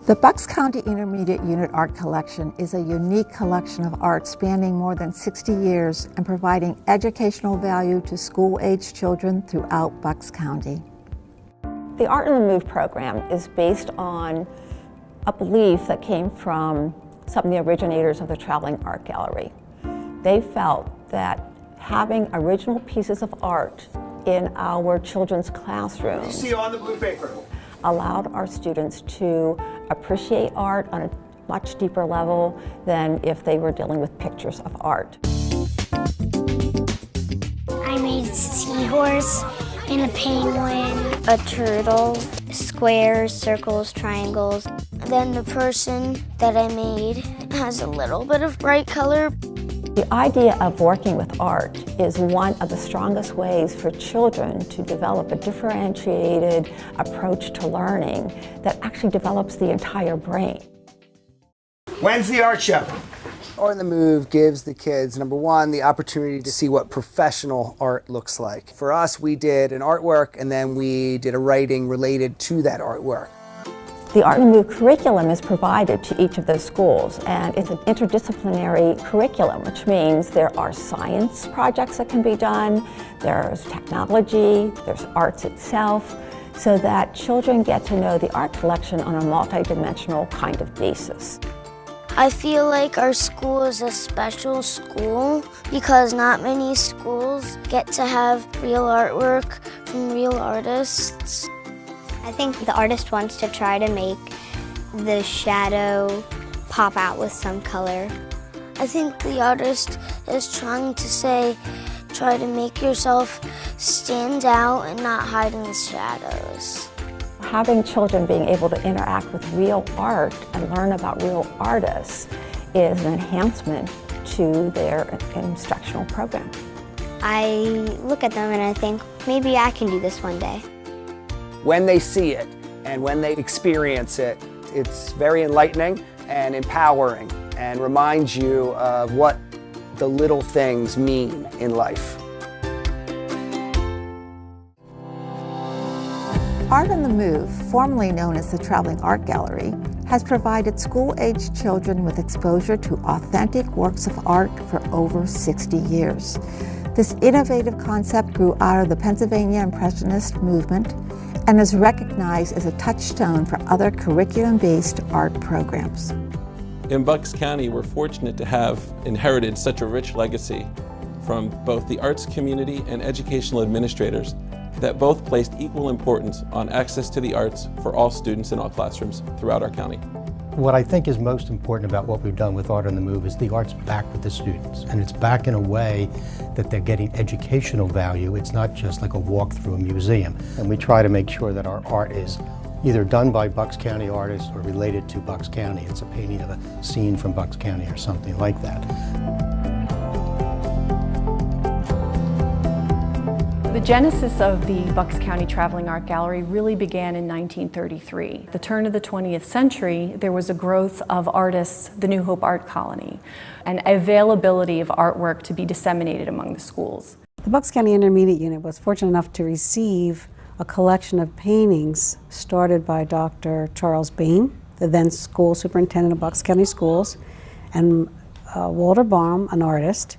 The Bucks County Intermediate Unit Art Collection is a unique collection of art spanning more than 60 years and providing educational value to school-aged children throughout Bucks County. The Art on the Move program is based on a belief that came from some of the originators of the Traveling Art Gallery. They felt that having original pieces of art in our children's classrooms you see on the blue paper allowed our students to appreciate art on a much deeper level than if they were dealing with pictures of art. I made a seahorse and a penguin, a turtle, squares, circles, triangles. Then the person that I made has a little bit of bright color. The idea of working with art is one of the strongest ways for children to develop a differentiated approach to learning that actually develops the entire brain. When's the art show? Art on the Move gives the kids, number one, the opportunity to see what professional art looks like. For us, we did an artwork and then we did a writing related to that artwork. The Art on the Move curriculum is provided to each of those schools, and it's an interdisciplinary curriculum, which means there are science projects that can be done, there's technology, there's arts itself, so that children get to know the art collection on a multidimensional kind of basis. I feel like our school is a special school because not many schools get to have real artwork from real artists. I think the artist wants to try to make the shadow pop out with some color. I think the artist is trying to say, try to make yourself stand out and not hide in the shadows. Having children being able to interact with real art and learn about real artists is an enhancement to their instructional program. I look at them and I think, maybe I can do this one day. When they see it and when they experience it, it's very enlightening and empowering and reminds you of what the little things mean in life. Art on the Move, formerly known as the Traveling Art Gallery, has provided school-aged children with exposure to authentic works of art for over 60 years. This innovative concept grew out of the Pennsylvania Impressionist movement and is recognized as a touchstone for other curriculum-based art programs. In Bucks County, we're fortunate to have inherited such a rich legacy from both the arts community and educational administrators that both placed equal importance on access to the arts for all students in all classrooms throughout our county. What I think is most important about what we've done with Art on the Move is the art's back with the students, and it's back in a way that they're getting educational value. It's not just like a walk through a museum. And we try to make sure that our art is either done by Bucks County artists or related to Bucks County. It's a painting of a scene from Bucks County or something like that. The genesis of the Bucks County Traveling Art Gallery really began in 1933. The turn of the 20th century, there was a growth of artists, the New Hope Art Colony, and availability of artwork to be disseminated among the schools. The Bucks County Intermediate Unit was fortunate enough to receive a collection of paintings started by Dr. Charles Bain, the then school superintendent of Bucks County Schools, and Walter Baum, an artist,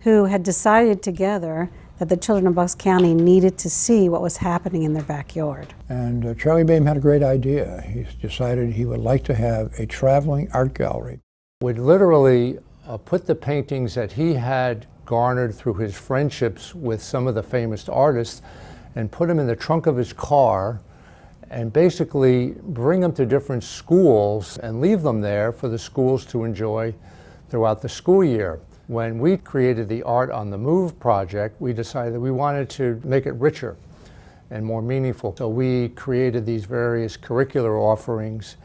who had decided together that the children of Bucks County needed to see what was happening in their backyard. And Charlie Bain had a great idea. He decided he would like to have a traveling art gallery. Would literally put the paintings that he had garnered through his friendships with some of the famous artists and put them in the trunk of his car and basically bring them to different schools and leave them there for the schools to enjoy throughout the school year. When we created the Art on the Move project, we decided that we wanted to make it richer and more meaningful. So we created these various curricular offerings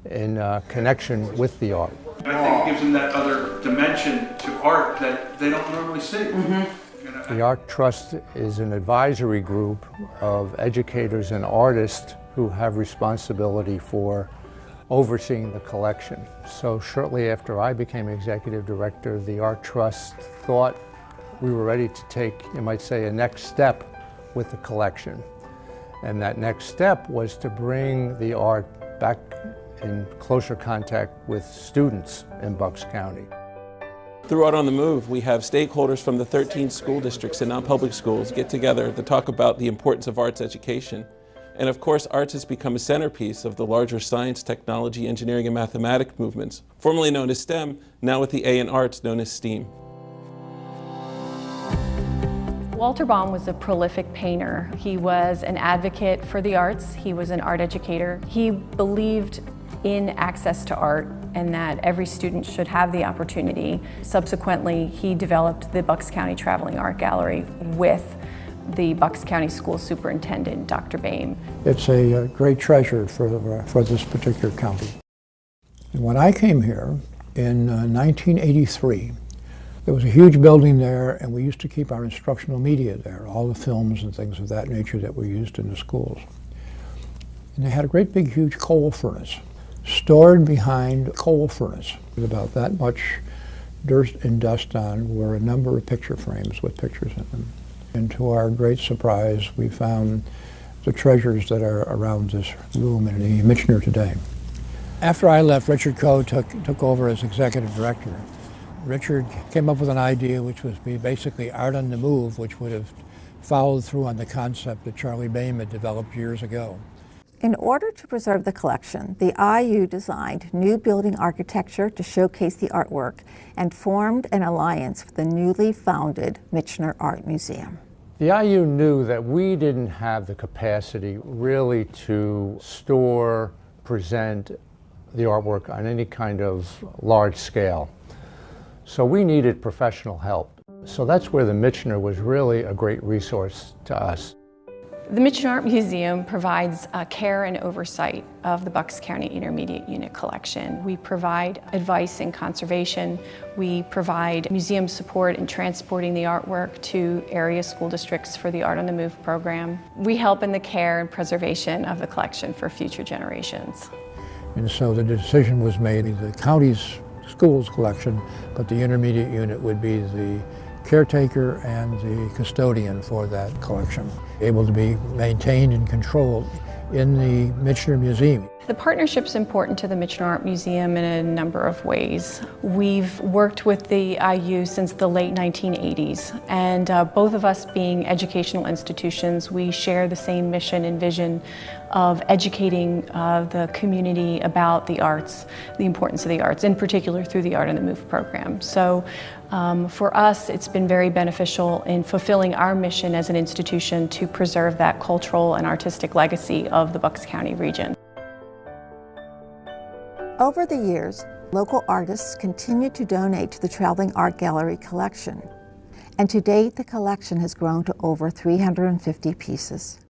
in connection with the art. I think it gives them that other dimension to art that they don't normally see. Mm-hmm. The Art Trust is an advisory group of educators and artists who have responsibility for overseeing the collection. So shortly after I became executive director, the Art Trust thought we were ready to take, you might say, a next step with the collection. And that next step was to bring the art back in closer contact with students in Bucks County. Through Art on the Move, we have stakeholders from the 13 school districts and non-public schools get together to talk about the importance of arts education. And of course, arts has become a centerpiece of the larger science, technology, engineering, and mathematics movements, formerly known as STEM, now with the A in arts known as STEAM. Walter Baum was a prolific painter. He was an advocate for the arts. He was an art educator. He believed in access to art and that every student should have the opportunity. Subsequently, he developed the Bucks County Traveling Art Gallery with the Bucks County School Superintendent, Dr. Boehm. It's a great treasure for this particular county. And when I came here in 1983, there was a huge building there, and we used to keep our instructional media there, all the films and things of that nature that were used in the schools. And they had a great big huge coal furnace stored behind a coal furnace with about that much dirt and dust on were a number of picture frames with pictures in them. And to our great surprise, we found the treasures that are around this room in the Michener today. After I left, Richard Coe took over as executive director. Richard came up with an idea which was basically Art on the Move, which would have followed through on the concept that Charlie Boehm had developed years ago. In order to preserve the collection, the IU designed new building architecture to showcase the artwork and formed an alliance with the newly founded Michener Art Museum. The IU knew that we didn't have the capacity really to store, present the artwork on any kind of large scale. So we needed professional help. So that's where the Michener was really a great resource to us. The Michener Art Museum provides care and oversight of the Bucks County Intermediate Unit collection. We provide advice in conservation. We provide museum support in transporting the artwork to area school districts for the Art on the Move program. We help in the care and preservation of the collection for future generations. And so the decision was made, the county's schools collection, but the intermediate unit would be the caretaker and the custodian for that collection, able to be maintained and controlled in the Michener Museum. The partnership's important to the Michener Art Museum in a number of ways. We've worked with the IU since the late 1980s, and both of us being educational institutions, we share the same mission and vision of educating the community about the arts, the importance of the arts, in particular through the Art on the Move program. So for us, it's been very beneficial in fulfilling our mission as an institution to preserve that cultural and artistic legacy of the Bucks County region. Over the years, local artists continue to donate to the Traveling Art Gallery collection. And to date, the collection has grown to over 350 pieces.